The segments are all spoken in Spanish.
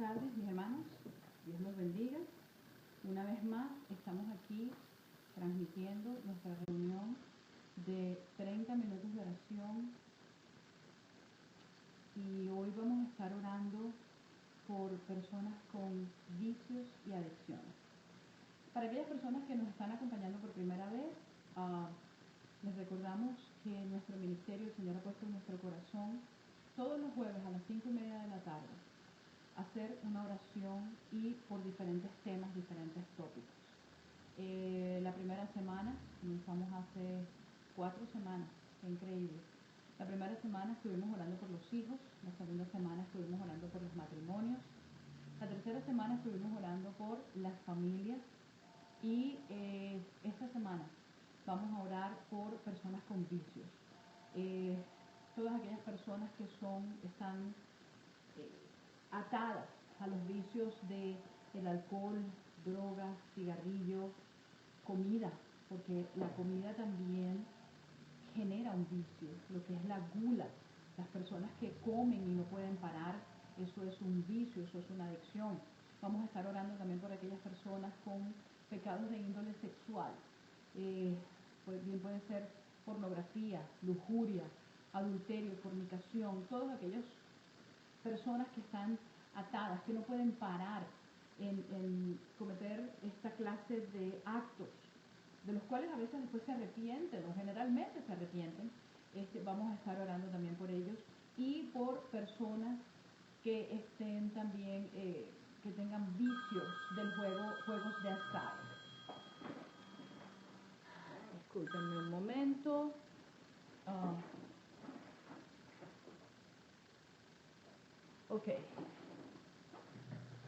tardes, mis hermanos. Dios los bendiga. Una vez más, estamos aquí transmitiendo nuestra reunión de 30 minutos de oración. Y hoy vamos a estar orando por personas con vicios y adicciones. Para aquellas personas que nos están acompañando por primera vez, les recordamos que nuestro ministerio, el Señor ha puesto en nuestro corazón, todos los jueves a las 5:30 de la tarde, hacer una oración y por diferentes temas, diferentes tópicos. La primera semana, comenzamos hace 4 semanas, qué increíble. La primera semana estuvimos orando por los hijos, la segunda semana estuvimos orando por los matrimonios, la tercera semana estuvimos orando por las familias y esta semana vamos a orar por personas con vicios. Todas aquellas personas que están atadas a los vicios del alcohol, drogas, cigarrillos, comida, porque la comida también genera un vicio, lo que es la gula. Las personas que comen y no pueden parar, eso es un vicio, eso es una adicción. Vamos a estar orando también por aquellas personas con pecados de índole sexual. Pues bien puede ser pornografía, lujuria, adulterio, fornicación, todas aquellas personas que están atadas, que no pueden parar en cometer esta clase de actos, de los cuales a veces después se arrepienten, o generalmente se arrepienten. Vamos a estar orando también por ellos y por personas que estén también, que tengan vicios del juegos de azar. Discúlpenme un momento. Ok.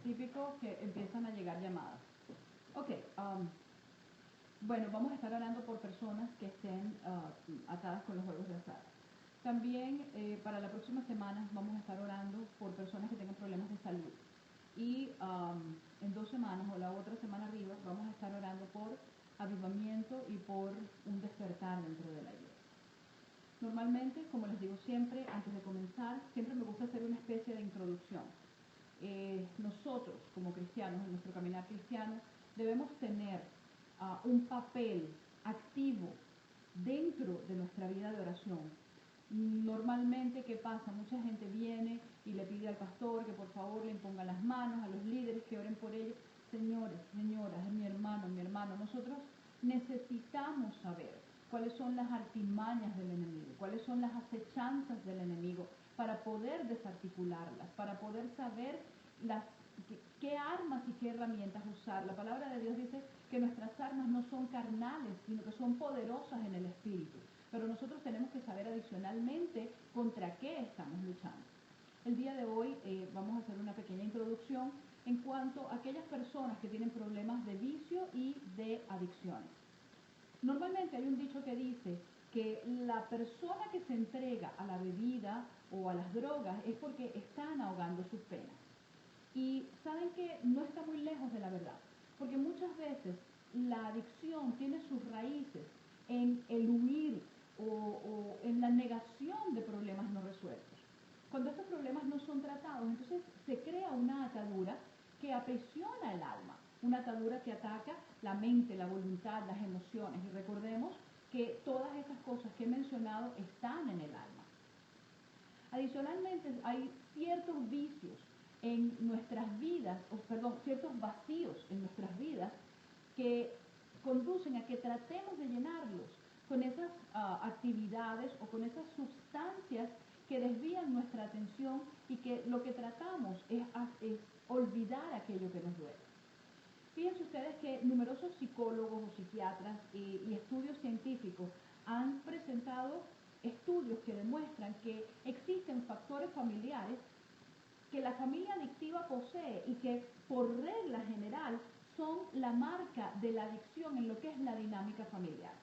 Típico que empiezan a llegar llamadas. Ok. Bueno, vamos a estar orando por personas que estén atadas con los juegos de azar. También para la próxima semana vamos a estar orando por personas que tengan problemas de salud. Y en 2 semanas o la otra semana arriba vamos a estar orando por avivamiento y por un despertar dentro de la iglesia. Normalmente, como les digo siempre, antes de comenzar, siempre me gusta hacer una especie de introducción. Nosotros, como cristianos, en nuestro caminar cristiano, debemos tener un papel activo dentro de nuestra vida de oración. Normalmente, ¿qué pasa? Mucha gente viene y le pide al pastor que por favor le imponga las manos, a los líderes que oren por ellos. Señores, señoras, mi hermano, nosotros necesitamos saber cuáles son las artimañas del enemigo, cuáles son las acechanzas del enemigo, para poder desarticularlas, para poder saber qué armas y qué herramientas usar. La palabra de Dios dice que nuestras armas no son carnales, sino que son poderosas en el Espíritu. Pero nosotros tenemos que saber adicionalmente contra qué estamos luchando. El día de hoy vamos a hacer una pequeña introducción en cuanto a aquellas personas que tienen problemas de vicio y de adicciones. Normalmente hay un dicho que dice que la persona que se entrega a la bebida o a las drogas es porque están ahogando sus penas. Y saben que no está muy lejos de la verdad, porque muchas veces la adicción tiene sus raíces en el huir o en la negación de problemas no resueltos. Cuando estos problemas no son tratados, entonces se crea una atadura que aprisiona el alma, una atadura que ataca la mente, la voluntad, las emociones. Y recordemos que todas estas cosas que he mencionado están en el alma. Adicionalmente, hay ciertos vicios en nuestras vidas, ciertos vacíos en nuestras vidas que conducen a que tratemos de llenarlos con esas actividades o con esas sustancias que desvían nuestra atención y que lo que tratamos es olvidar aquello que nos duele. Fíjense ustedes que numerosos psicólogos o psiquiatras y estudios científicos han presentado estudios que demuestran que existen factores familiares que la familia adictiva posee y que por regla general son la marca de la adicción en lo que es la dinámica familiar.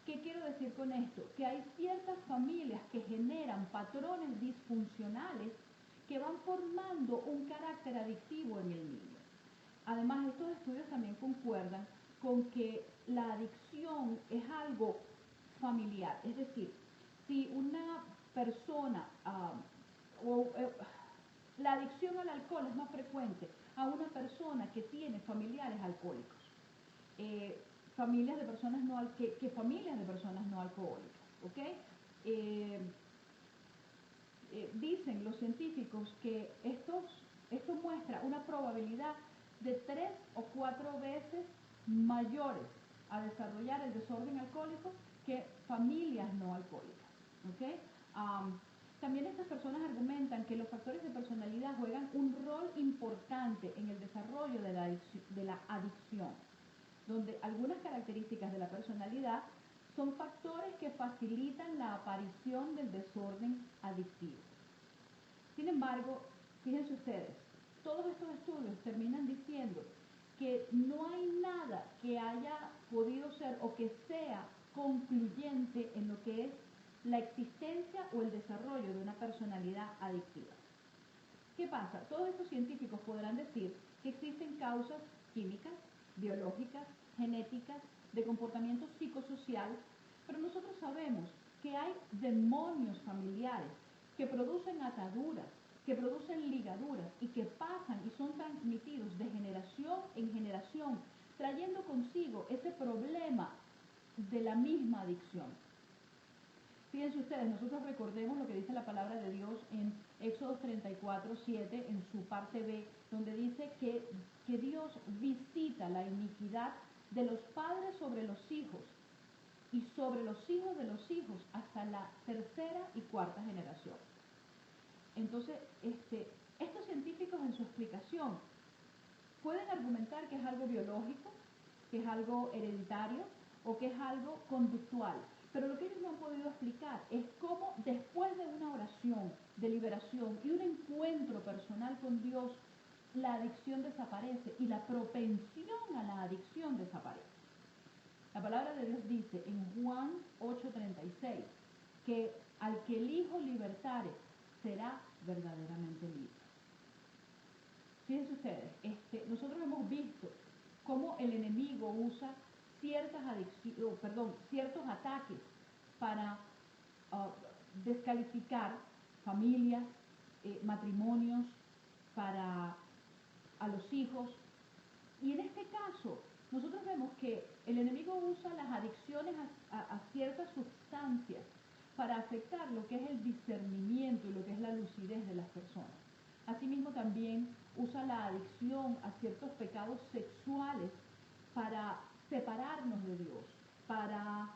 ¿Qué quiero decir con esto? Que hay ciertas familias que generan patrones disfuncionales que van formando un carácter adictivo en el niño. Además, estos estudios también concuerdan con que la adicción es algo familiar, es decir, si una persona La adicción al alcohol es más frecuente a una persona que tiene familiares alcohólicos, familias de personas que familias de personas no alcohólicas, ¿ok? Eh, Dicen los científicos que esto muestra una probabilidad de 3 o 4 veces mayores a desarrollar el desorden alcohólico que familias no alcohólicas, ¿ok? También estas personas argumentan que los factores de personalidad juegan un rol importante en el desarrollo de la adicción, donde algunas características de la personalidad son factores que facilitan la aparición del desorden adictivo. Sin embargo, fíjense ustedes, todos estos estudios terminan diciendo que no hay nada que haya podido ser o que sea concluyente en lo que es la existencia o el desarrollo de una personalidad adictiva. ¿Qué pasa? Todos estos científicos podrán decir que existen causas químicas, biológicas, genéticas, de comportamiento psicosocial, pero nosotros sabemos que hay demonios familiares que producen ataduras, que producen ligaduras y que pasan y son transmitidos de generación en generación, trayendo consigo ese problema de la misma adicción. Fíjense ustedes, nosotros recordemos lo que dice la palabra de Dios en Éxodo 34:7, en su parte B, donde dice que Dios visita la iniquidad de los padres sobre los hijos y sobre los hijos de los hijos hasta la tercera y cuarta generación. Entonces, estos científicos en su explicación pueden argumentar que es algo biológico, que es algo hereditario o que es algo conductual. Pero lo que ellos no han podido explicar es cómo después de una oración de liberación y un encuentro personal con Dios, la adicción desaparece y la propensión a la adicción desaparece. La palabra de Dios dice en Juan 8:36 que al que el Hijo libertare será verdaderamente libre. Fíjense ustedes, nosotros hemos visto cómo el enemigo usa ciertos ataques para descalificar familias, matrimonios, para a los hijos. Y en este caso, nosotros vemos que el enemigo usa las adicciones a ciertas sustancias para afectar lo que es el discernimiento y lo que es la lucidez de las personas. Asimismo, también usa la adicción a ciertos pecados sexuales para separarnos de Dios, para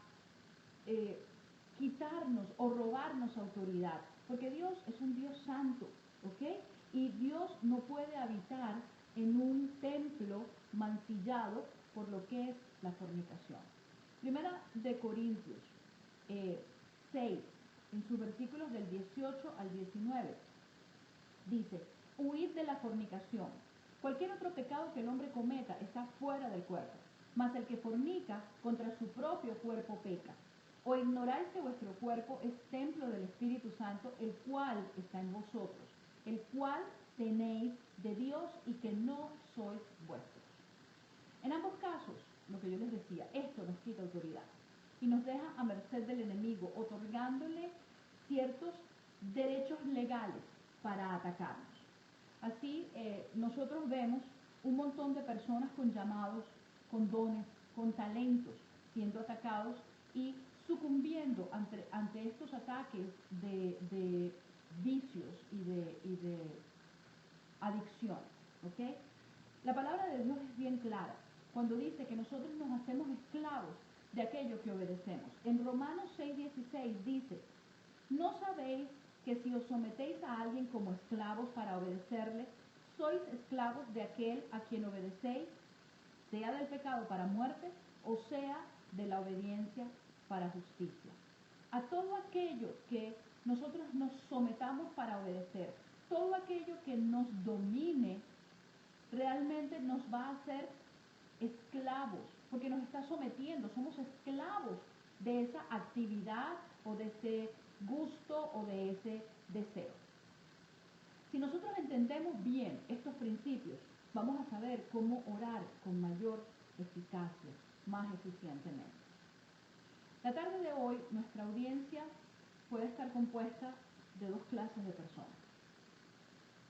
quitarnos o robarnos autoridad, porque Dios es un Dios santo, ¿ok? Y Dios no puede habitar en un templo mancillado por lo que es la fornicación. Primera de Corintios 6, en sus versículos del 18 al 19, dice: huid de la fornicación. Cualquier otro pecado que el hombre cometa está fuera del cuerpo, mas el que fornica contra su propio cuerpo peca. ¿O ignoráis que vuestro cuerpo es templo del Espíritu Santo, el cual está en vosotros, el cual tenéis de Dios y que no sois vuestros? En ambos casos, lo que yo les decía, esto nos quita autoridad y nos deja a merced del enemigo, otorgándole ciertos derechos legales para atacarnos. Así, nosotros vemos un montón de personas con llamados, con dones, con talentos, siendo atacados y sucumbiendo ante estos ataques de vicios y de adicciones, ¿ok? La palabra de Dios es bien clara cuando dice que nosotros nos hacemos esclavos de aquello que obedecemos. En Romanos 6:16 dice: ¿no sabéis que si os sometéis a alguien como esclavos para obedecerle, sois esclavos de aquel a quien obedecéis, sea del pecado para muerte o sea de la obediencia para justicia? A todo aquello que nosotros nos sometamos para obedecer, todo aquello que nos domine, realmente nos va a hacer esclavos, porque nos está sometiendo, somos esclavos de esa actividad o de ese gusto o de ese deseo. Si nosotros entendemos bien estos principios, vamos a saber cómo orar con mayor eficacia, más eficientemente. La tarde de hoy, nuestra audiencia puede estar compuesta de dos clases de personas.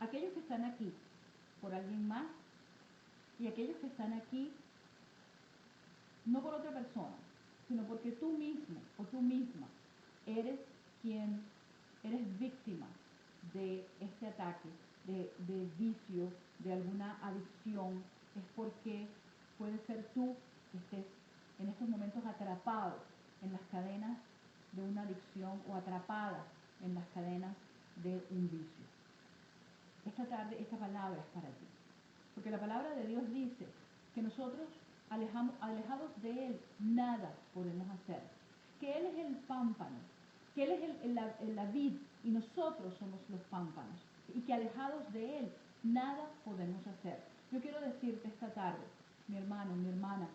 aquellos que están aquí por alguien más y aquellos que están aquí no por otra persona, sino porque tú mismo o tú misma eres quien eres víctima de este ataque, de vicio, de alguna adicción, es porque puede ser tú que estés en estos momentos atrapado en las cadenas de una adicción o atrapada en las cadenas de un vicio. Esta tarde esta palabra es para ti, porque la palabra de Dios dice que nosotros alejados de Él nada podemos hacer, que Él es el pámpano, que Él es la vid y nosotros somos los pámpanos, y que alejados de Él nada podemos hacer. Yo quiero decirte esta tarde, mi hermano, mi hermana,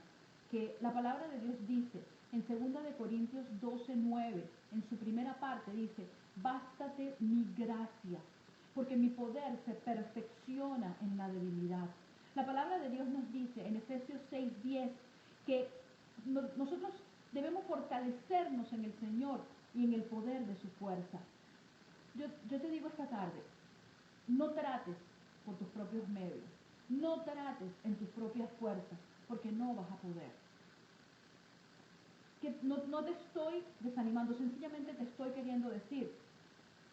que la palabra de Dios dice en 2 de Corintios 12:9, en su primera parte dice, bástate mi gracia, porque mi poder se perfecciona en la debilidad. La palabra de Dios nos dice en Efesios 6:10 que nosotros debemos fortalecernos en el Señor y en el poder de su fuerza. Yo te digo esta tarde, no trates por tus propios medios, no trates en tus propias fuerzas, porque no vas a poder. Que no te estoy desanimando, sencillamente te estoy queriendo decir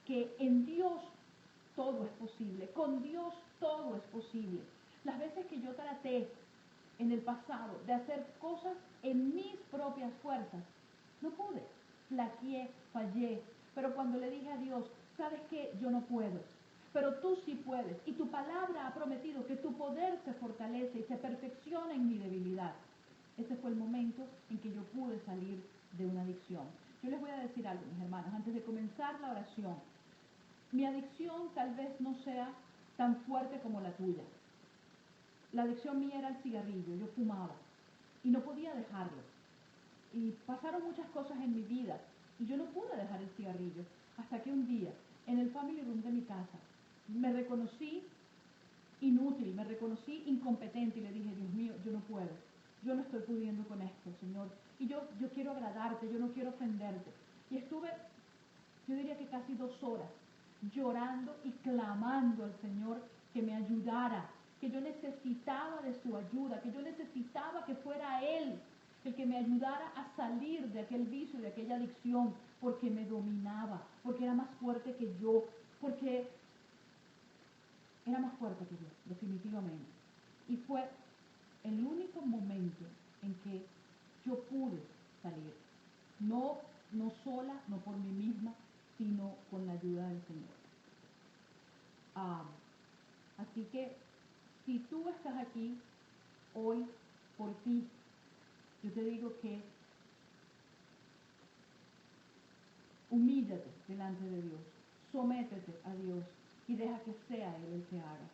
que en Dios todo es posible, con Dios todo es posible. Las veces que yo traté en el pasado de hacer cosas en mis propias fuerzas, no pude, flaqueé, fallé, pero cuando le dije a Dios, ¿sabes qué? Yo no puedo, pero tú sí puedes, y tu palabra ha prometido que tu poder se fortalece y se perfecciona en mi debilidad. Ese fue el momento en que yo pude salir de una adicción. Yo les voy a decir algo, mis hermanos, antes de comenzar la oración. Mi adicción tal vez no sea tan fuerte como la tuya. La adicción mía era el cigarrillo, yo fumaba y no podía dejarlo. Y pasaron muchas cosas en mi vida y yo no pude dejar el cigarrillo hasta que un día, en el family room de mi casa, me reconocí inútil, me reconocí incompetente y le dije, Dios mío, yo no puedo, yo no estoy pudiendo con esto, Señor, y yo quiero agradarte, yo no quiero ofenderte. Y estuve, yo diría que casi 2 horas, llorando y clamando al Señor que me ayudara, que yo necesitaba de su ayuda, que yo necesitaba que fuera Él el que me ayudara a salir de aquel vicio, de aquella adicción, porque me dominaba, porque era más fuerte que yo, porque era más fuerte que yo, definitivamente. Y fue el único momento en que yo pude salir. No sola, no por mí misma, sino con la ayuda del Señor. Así que, si tú estás aquí hoy por ti, yo te digo que humíllate delante de Dios, sométete a Dios y deja que sea Él el que haga.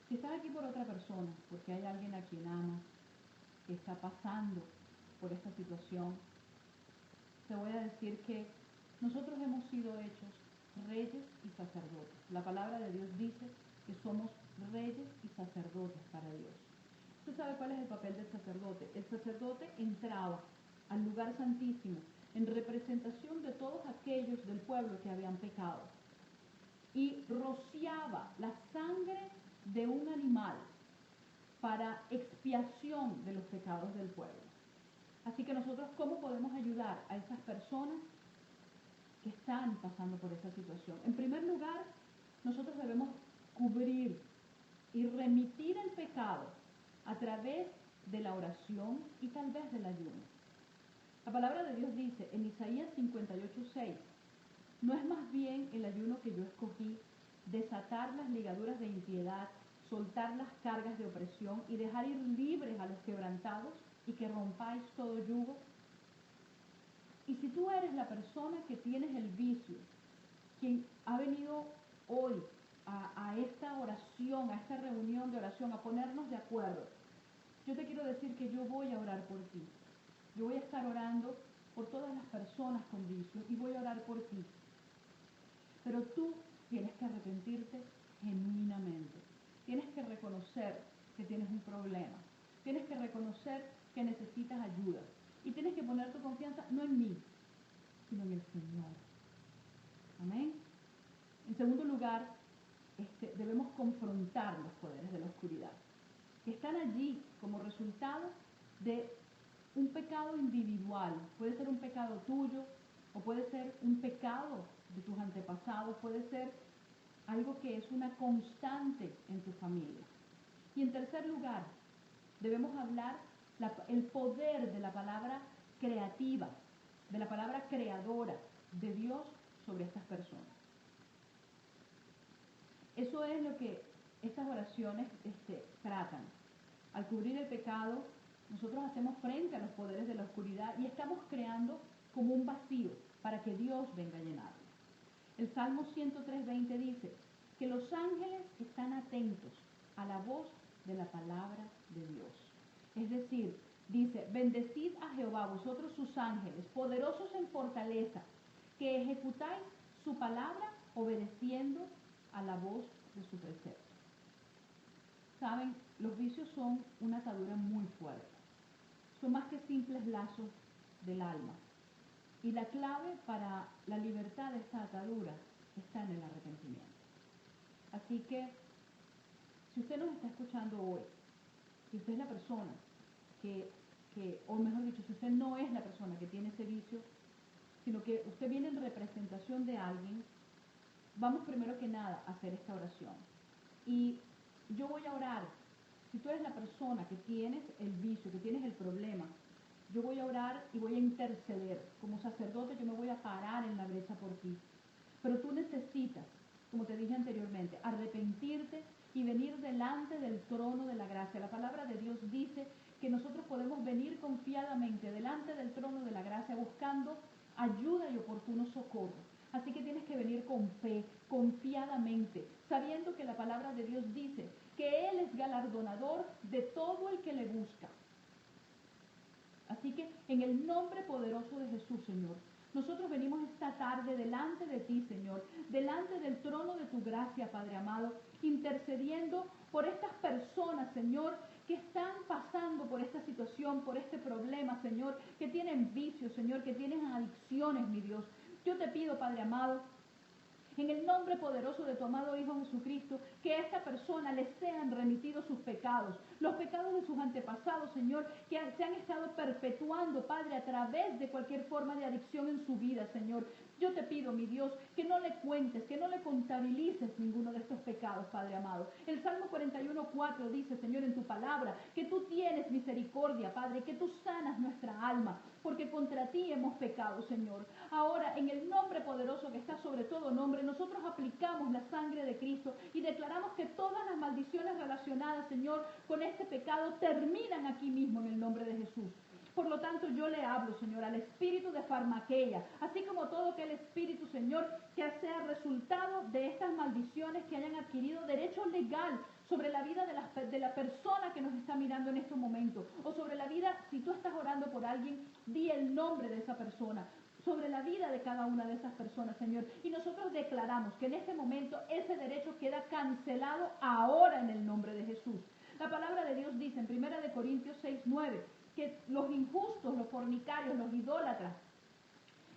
Si estás aquí por otra persona, porque hay alguien a quien amas, que está pasando por esta situación, te voy a decir que nosotros hemos sido hechos reyes y sacerdotes. La palabra de Dios dice que somos reyes y sacerdotes para Dios. ¿Usted sabe cuál es el papel del sacerdote? El sacerdote entraba al lugar santísimo en representación de todos aquellos del pueblo que habían pecado y rociaba la sangre de un animal para expiación de los pecados del pueblo. Así que nosotros, ¿cómo podemos ayudar a esas personas que están pasando por esa situación? En primer lugar, nosotros debemos cubrir y remitir el pecado a través de la oración y tal vez del ayuno. La palabra de Dios dice en Isaías 58:6, no es más bien el ayuno que yo escogí, desatar las ligaduras de impiedad, soltar las cargas de opresión y dejar ir libres a los quebrantados y que rompáis todo yugo. Y si tú eres la persona que tienes el vicio, quien ha venido hoy a esta oración, a esta reunión de oración, a ponernos de acuerdo, yo te quiero decir que yo voy a orar por ti. Yo voy a estar orando por todas las personas con vicio y voy a orar por ti. Pero tú tienes que arrepentirte genuinamente. Tienes que reconocer que tienes un problema. Tienes que reconocer que necesitas ayuda. Y tienes que poner tu confianza no en mí, sino en el Señor. Amén. En segundo lugar, debemos confrontar los poderes de la oscuridad, que están allí como resultado de un pecado individual. Puede ser un pecado tuyo, o puede ser un pecado de tus antepasados, puede ser algo que es una constante en tu familia. Y en tercer lugar, debemos hablar el poder de la palabra creativa, de la palabra creadora de Dios sobre estas personas. Eso es lo que estas oraciones tratan. Al cubrir el pecado, nosotros hacemos frente a los poderes de la oscuridad y estamos creando como un vacío para que Dios venga a llenarlo. El Salmo 103:20 dice que los ángeles están atentos a la voz de la palabra de Dios. Es decir, dice, bendecid a Jehová, vosotros sus ángeles, poderosos en fortaleza, que ejecutáis su palabra obedeciendo a la voz de su precepto. Saben, los vicios son una atadura muy fuerte. Son más que simples lazos del alma. Y la clave para la libertad de esta atadura está en el arrepentimiento. Así que, si usted nos está escuchando hoy, si usted es la persona o mejor dicho, si usted no es la persona que tiene ese vicio, sino que usted viene en representación de alguien, vamos primero que nada a hacer esta oración. Y yo voy a orar. Si tú eres la persona que tienes el vicio, que tienes el problema, yo voy a orar y voy a interceder. Como sacerdote yo me voy a parar en la brecha por ti. Pero tú necesitas, como te dije anteriormente, arrepentirte y venir delante del trono de la gracia. La palabra de Dios dice que nosotros podemos venir confiadamente delante del trono de la gracia buscando ayuda y oportuno socorro. Así que tienes que venir con fe, confiadamente, sabiendo que la palabra de Dios dice que Él es galardonador de todo el que le busca. Así que en el nombre poderoso de Jesús, Señor, nosotros venimos esta tarde delante de ti, Señor, delante del trono de tu gracia, Padre amado, intercediendo por estas personas, Señor, que están pasando por esta situación, por este problema, Señor, que tienen vicios, Señor, que tienen adicciones, mi Dios. Yo te pido, Padre amado, en el nombre poderoso de tu amado Hijo Jesucristo, que a esta persona le sean remitidos sus pecados, los pecados de sus antepasados, Señor, que se han estado perpetuando, Padre, a través de cualquier forma de adicción en su vida, Señor. Yo te pido, mi Dios, que no le cuentes, que no le contabilices ninguno de estos pecados, Padre amado. El Salmo 41:4 dice, Señor, en tu palabra, que tú tienes misericordia, Padre, que tú sanas nuestra alma, porque contra ti hemos pecado, Señor. Ahora, en el nombre poderoso que está sobre todo nombre, nosotros aplicamos la sangre de Cristo y declaramos que todas las maldiciones relacionadas, Señor, con este pecado terminan aquí mismo en el nombre de Jesús. Por lo tanto, yo le hablo, Señor, al espíritu de farmaquea, así como todo aquel espíritu, Señor, que sea resultado de estas maldiciones que hayan adquirido derecho legal sobre la vida de la persona que nos está mirando en este momento, o sobre la vida, si tú estás orando por alguien, di el nombre de esa persona, sobre la vida de cada una de esas personas, Señor. Y nosotros declaramos que en este momento ese derecho queda cancelado ahora en el nombre de Jesús. La palabra de Dios dice en 1 Corintios 6:9 que los injustos, los fornicarios, los idólatras,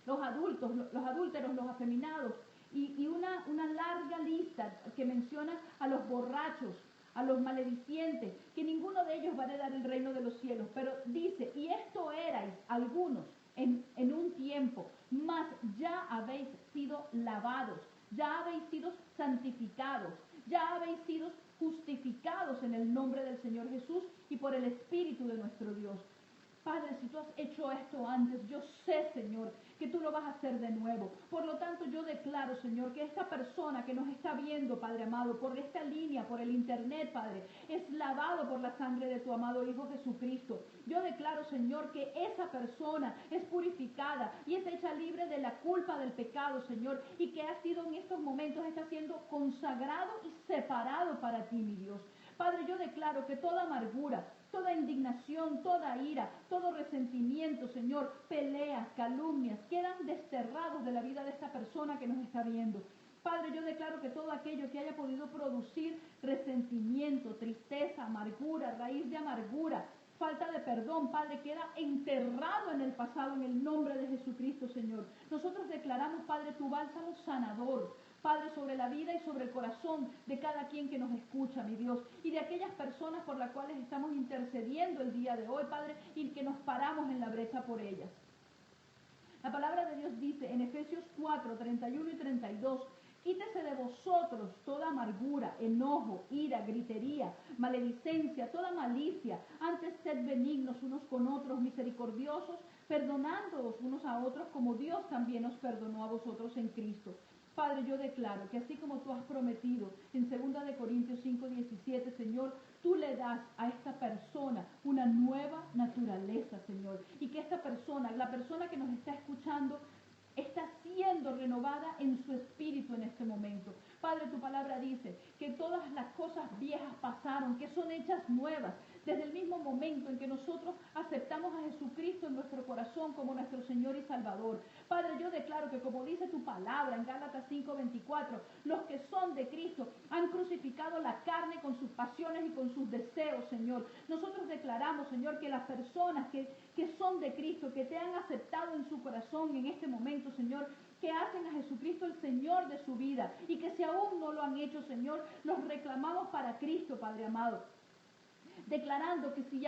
los adultos, los adúlteros, los afeminados, y una larga lista que menciona a los borrachos, a los maledicientes, que ninguno de ellos va a heredar el reino de los cielos. Pero dice, y esto erais algunos en un tiempo, mas ya habéis sido lavados, ya habéis sido santificados, ya habéis sido justificados en el nombre del Señor Jesús y por el Espíritu de nuestro Dios. Padre, si tú has hecho esto antes, yo sé, Señor, que tú lo vas a hacer de nuevo. Por lo tanto, yo declaro, Señor, que esta persona que nos está viendo, Padre amado, por esta línea, por el internet, Padre, es lavado por la sangre de tu amado Hijo Jesucristo. Yo declaro, Señor, que esa persona es purificada y es hecha libre de la culpa del pecado, Señor, y que ha sido en estos momentos, está siendo consagrado y separado para ti, mi Dios. Padre, yo declaro que toda amargura, toda indignación, toda ira, todo resentimiento, Señor, peleas, calumnias, quedan desterrados de la vida de esta persona que nos está viendo. Padre, yo declaro que todo aquello que haya podido producir resentimiento, tristeza, amargura, raíz de amargura, falta de perdón, Padre, queda enterrado en el pasado en el nombre de Jesucristo, Señor. Nosotros declaramos, Padre, tu bálsamo sanador, Padre, sobre la vida y sobre el corazón de cada quien que nos escucha, mi Dios, y de aquellas personas por las cuales estamos intercediendo el día de hoy, Padre, y que nos paramos en la brecha por ellas. La palabra de Dios dice en Efesios 4, 31 y 32, quítese de vosotros toda amargura, enojo, ira, gritería, maledicencia, toda malicia. Antes sed benignos unos con otros, misericordiosos, perdonándoos unos a otros como Dios también os perdonó a vosotros en Cristo. Padre, yo declaro que así como tú has prometido en 2 de Corintios 5, 17, Señor, tú le das a esta persona una nueva naturaleza, Señor. Y que esta persona, la persona que nos está escuchando, está siendo renovada en su espíritu en este momento. Padre, tu palabra dice que todas las cosas viejas pasaron, que son hechas nuevas. Desde el mismo momento en que nosotros aceptamos a Jesucristo en nuestro corazón como nuestro Señor y Salvador. Padre, yo declaro que como dice tu palabra en Gálatas 5:24, los que son de Cristo han crucificado la carne con sus pasiones y con sus deseos, Señor. Nosotros declaramos, Señor, que las personas que son de Cristo, que te han aceptado en su corazón en este momento, Señor, que hacen a Jesucristo el Señor de su vida y que si aún no lo han hecho, Señor, los reclamamos para Cristo, Padre amado. Declarando que si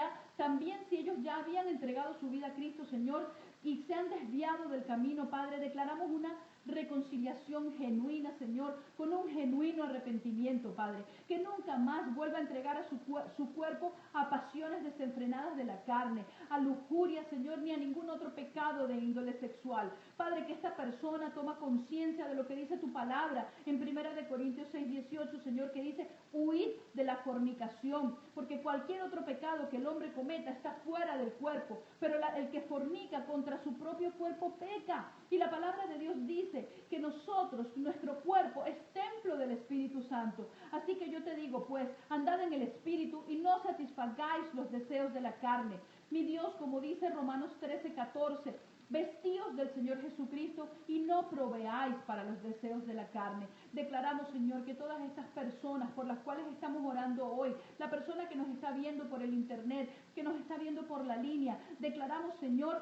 ellos ya habían entregado su vida a Cristo, Señor, y se han desviado del camino, Padre, declaramos una reconciliación genuina, Señor, con un genuino arrepentimiento, Padre, que nunca más vuelva a entregar a su cuerpo a pasiones desenfrenadas de la carne, a lujuria, Señor, ni a ningún otro pecado de índole sexual. Padre, que esta persona toma conciencia de lo que dice tu palabra en 1 de Corintios 6:18, Señor, que dice, huid de la fornicación, porque cualquier otro pecado que el hombre cometa está fuera del cuerpo, pero el que fornica contra su propio cuerpo peca. Y la palabra de Dios dice que nuestro cuerpo es templo del Espíritu Santo. Así que yo te digo, pues, andad en el Espíritu y no satisfagáis los deseos de la carne. Mi Dios, como dice Romanos 13:14, vestíos del Señor Jesucristo y no proveáis para los deseos de la carne. Declaramos, Señor, que todas estas personas por las cuales estamos orando hoy, la persona que nos está viendo por el internet, que nos está viendo por la línea, declaramos, Señor,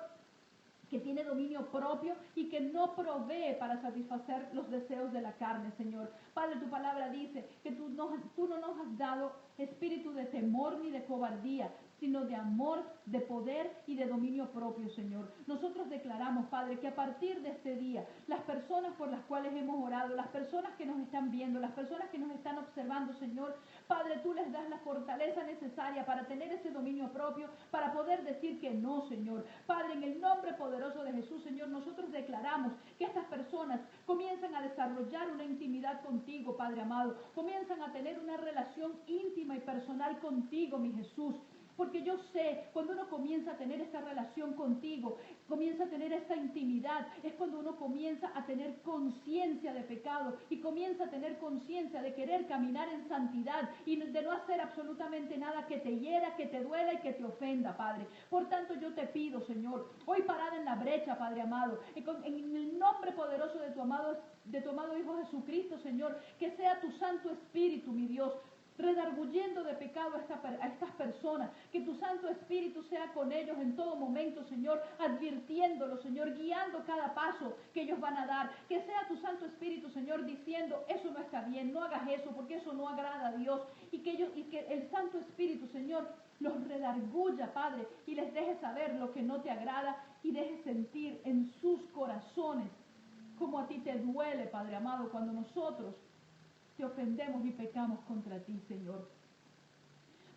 que tiene dominio propio y que no provee para satisfacer los deseos de la carne, Señor. Padre, tu palabra dice que tú no nos has dado espíritu de temor ni de cobardía, sino de amor, de poder y de dominio propio, Señor. Nosotros declaramos, Padre, que a partir de este día, las personas por las cuales hemos orado, las personas que nos están viendo, las personas que nos están observando, Señor, Padre, tú les das la fortaleza necesaria para tener ese dominio propio, para poder decir que no, Señor. Padre, en el nombre poderoso de Jesús, Señor, nosotros declaramos que estas personas comienzan a desarrollar una intimidad contigo, Padre amado. Comienzan a tener una relación íntima y personal contigo, mi Jesús. Porque yo sé, cuando uno comienza a tener esta relación contigo, comienza a tener esta intimidad, es cuando uno comienza a tener conciencia de pecado y comienza a tener conciencia de querer caminar en santidad y de no hacer absolutamente nada que te hiera, que te duela y que te ofenda, Padre. Por tanto, yo te pido, Señor, hoy parada en la brecha, Padre amado, en el nombre poderoso de tu amado Hijo Jesucristo, Señor, que sea tu Santo Espíritu, mi Dios, redarguyendo de pecado a estas personas, que tu Santo Espíritu sea con ellos en todo momento, Señor, advirtiéndolos, Señor, guiando cada paso que ellos van a dar, que sea tu Santo Espíritu, Señor, diciendo, eso no está bien, no hagas eso, porque eso no agrada a Dios, y que el Santo Espíritu, Señor, los redarguya, Padre, y les deje saber lo que no te agrada, y deje sentir en sus corazones como a ti te duele, Padre amado, cuando nosotros te ofendemos y pecamos contra ti, Señor.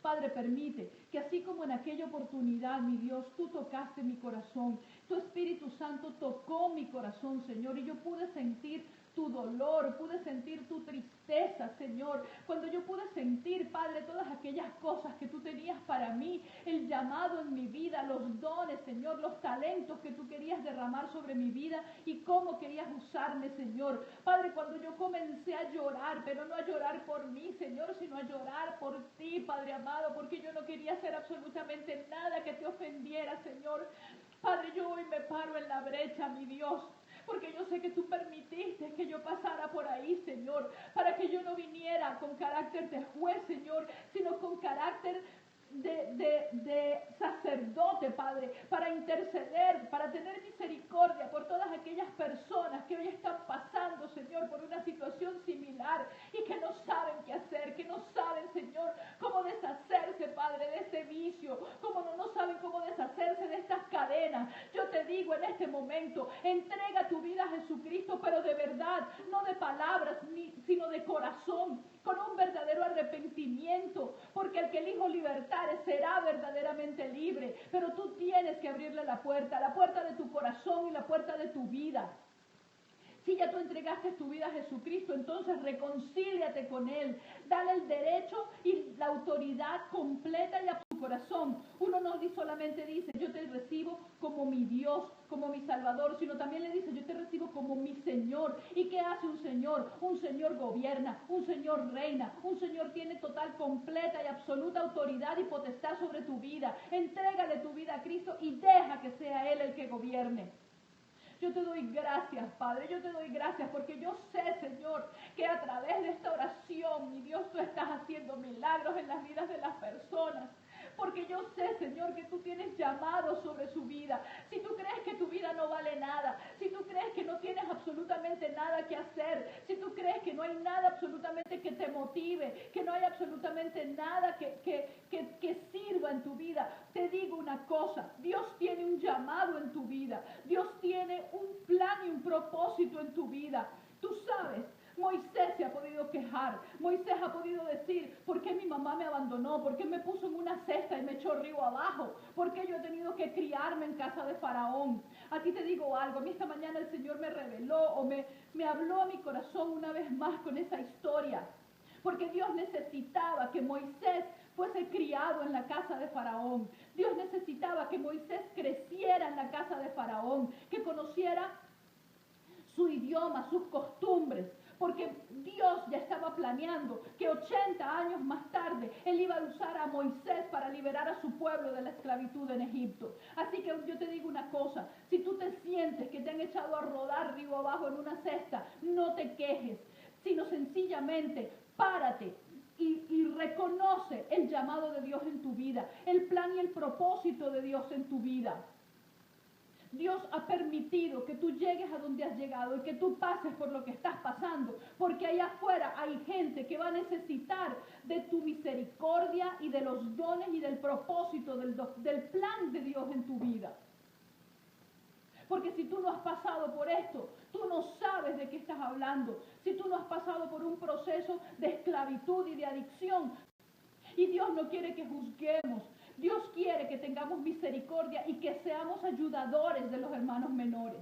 Padre, permite que así como en aquella oportunidad, mi Dios, tú tocaste mi corazón, tu Espíritu Santo tocó mi corazón, Señor, y yo pude sentir tu dolor, pude sentir tu tristeza, Señor, cuando yo pude sentir, Padre, todas aquellas cosas que tú tenías para mí, el llamado en mi vida, los dones, Señor, los talentos que tú querías derramar sobre mi vida y cómo querías usarme, Señor. Padre, cuando yo comencé a llorar, pero no a llorar por mí, Señor, sino a llorar por ti, Padre amado, porque yo no quería hacer absolutamente nada que te ofendiera, Señor. Padre, yo hoy me paro en la brecha, mi Dios, porque yo sé que tú permitiste que yo pasara por ahí, Señor, para que yo no viniera con carácter de juez, Señor, sino con carácter de sacerdote, sacerdote, Padre, para interceder, para tener misericordia por todas aquellas personas que hoy están pasando, Señor, por una situación similar y que no saben qué hacer, que no saben, Señor, cómo deshacerse, Padre, de este vicio, cómo no saben cómo deshacerse de estas cadenas. Yo te digo en este momento, entrega tu vida a Jesucristo, pero de verdad, no de palabras, sino de corazón, con un verdadero arrepentimiento, porque el que el Hijo libertare será verdaderamente libre, pero tú tienes que abrirle la puerta de tu corazón y la puerta de tu vida. Si ya tú entregaste tu vida a Jesucristo, entonces reconcíliate con Él. Dale el derecho y la autoridad completa y a tu corazón. Uno no solamente dice, yo te recibo como mi Dios, como mi Salvador, sino también le dice, yo te recibo como mi Señor. ¿Y qué hace un Señor? Un Señor gobierna, un Señor reina, un Señor tiene total, completa y absoluta autoridad y potestad sobre tu vida. Entrégale tu vida a Cristo y deja que sea Él el que gobierne. Yo te doy gracias, Padre, yo te doy gracias porque yo sé, Señor, que a través de esta oración, mi Dios, tú estás haciendo milagros en las vidas de las personas. Porque yo sé, Señor, que tú tienes llamado sobre su vida. Si tú crees que tu vida no vale nada, si tú crees que no tienes absolutamente nada que hacer, si tú crees que no hay nada absolutamente que te motive, que no hay absolutamente nada que sirva en tu vida, te digo una cosa, Dios tiene un llamado en tu vida, Dios tiene un plan y un propósito en tu vida. Tú sabes, Moisés se ha podido quejar, Moisés ha podido decir, ¿por qué mi mamá me abandonó? ¿Por qué me puso en una cesta y me echó río abajo? ¿Por qué yo he tenido que criarme en casa de Faraón? A ti te digo algo, a mí esta mañana el Señor me reveló o me habló a mi corazón una vez más con esa historia, porque Dios necesitaba que Moisés fuese criado en la casa de Faraón. Dios necesitaba que Moisés creciera en la casa de Faraón, que conociera su idioma, sus costumbres, porque Dios ya estaba planeando que 80 años más tarde Él iba a usar a Moisés para liberar a su pueblo de la esclavitud en Egipto. Así que yo te digo una cosa, si tú te sientes que te han echado a rodar río abajo en una cesta, no te quejes, sino sencillamente párate y reconoce el llamado de Dios en tu vida, el plan y el propósito de Dios en tu vida. Dios ha permitido que tú llegues a donde has llegado y que tú pases por lo que estás pasando, porque allá afuera hay gente que va a necesitar de tu misericordia y de los dones y del propósito del plan de Dios en tu vida. Porque si tú no has pasado por esto, tú no sabes de qué estás hablando. Si tú no has pasado por un proceso de esclavitud y de adicción, y Dios no quiere que juzguemos. Dios quiere que tengamos misericordia y que seamos ayudadores de los hermanos menores.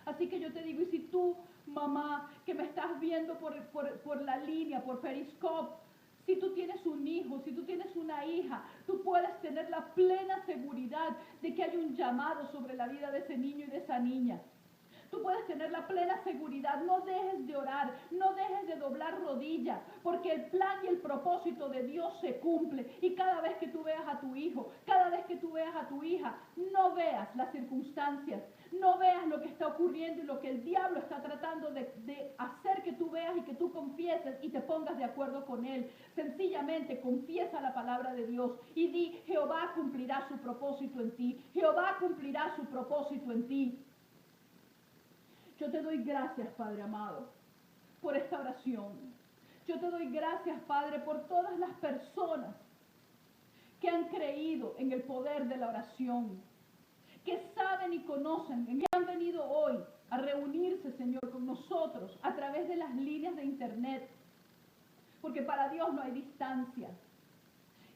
Así que yo te digo, y si tú, mamá, que me estás viendo por la línea, por Periscope, si tú tienes un hijo, si tú tienes una hija, tú puedes tener la plena seguridad de que hay un llamado sobre la vida de ese niño y de esa niña. Tú puedes tener la plena seguridad, no dejes de orar, no dejes de doblar rodilla, porque el plan y el propósito de Dios se cumple. Y cada vez que tú veas a tu hijo, cada vez que tú veas a tu hija, no veas las circunstancias, no veas lo que está ocurriendo y lo que el diablo está tratando de hacer que tú veas y que tú confieses y te pongas de acuerdo con él. Sencillamente confiesa la palabra de Dios y di, Jehová cumplirá su propósito en ti, Jehová cumplirá su propósito en ti. Yo te doy gracias, Padre amado, por esta oración. Yo te doy gracias, Padre, por todas las personas que han creído en el poder de la oración, que saben y conocen, que han venido hoy a reunirse, Señor, con nosotros a través de las líneas de internet, porque para Dios no hay distancia.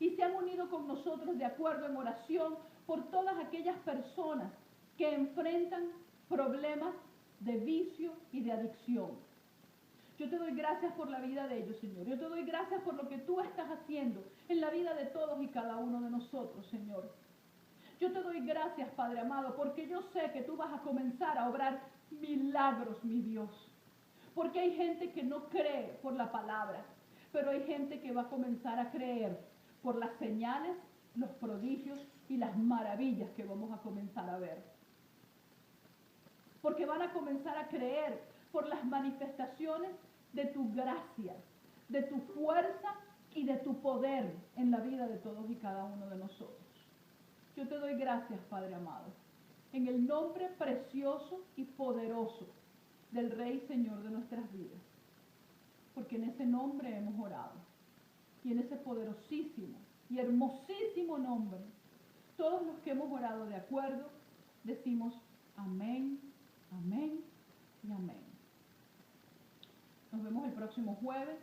Y se han unido con nosotros de acuerdo en oración por todas aquellas personas que enfrentan problemas de vicio y de adicción. Yo te doy gracias por la vida de ellos, Señor. Yo te doy gracias por lo que tú estás haciendo en la vida de todos y cada uno de nosotros, Señor. Yo te doy gracias, Padre amado, porque yo sé que tú vas a comenzar a obrar milagros, mi Dios. Porque hay gente que no cree por la palabra, pero hay gente que va a comenzar a creer por las señales, los prodigios y las maravillas que vamos a comenzar a ver. Porque van a comenzar a creer por las manifestaciones de tu gracia, de tu fuerza y de tu poder en la vida de todos y cada uno de nosotros. Yo te doy gracias, Padre amado, en el nombre precioso y poderoso del Rey Señor de nuestras vidas, porque en ese nombre hemos orado, y en ese poderosísimo y hermosísimo nombre, todos los que hemos orado de acuerdo, decimos amén, amén y amén. Nos vemos el próximo jueves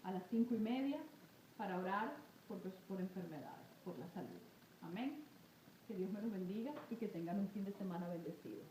a las 5:30 para orar por enfermedades, por la salud. Amén. Que Dios me los bendiga y que tengan un fin de semana bendecido.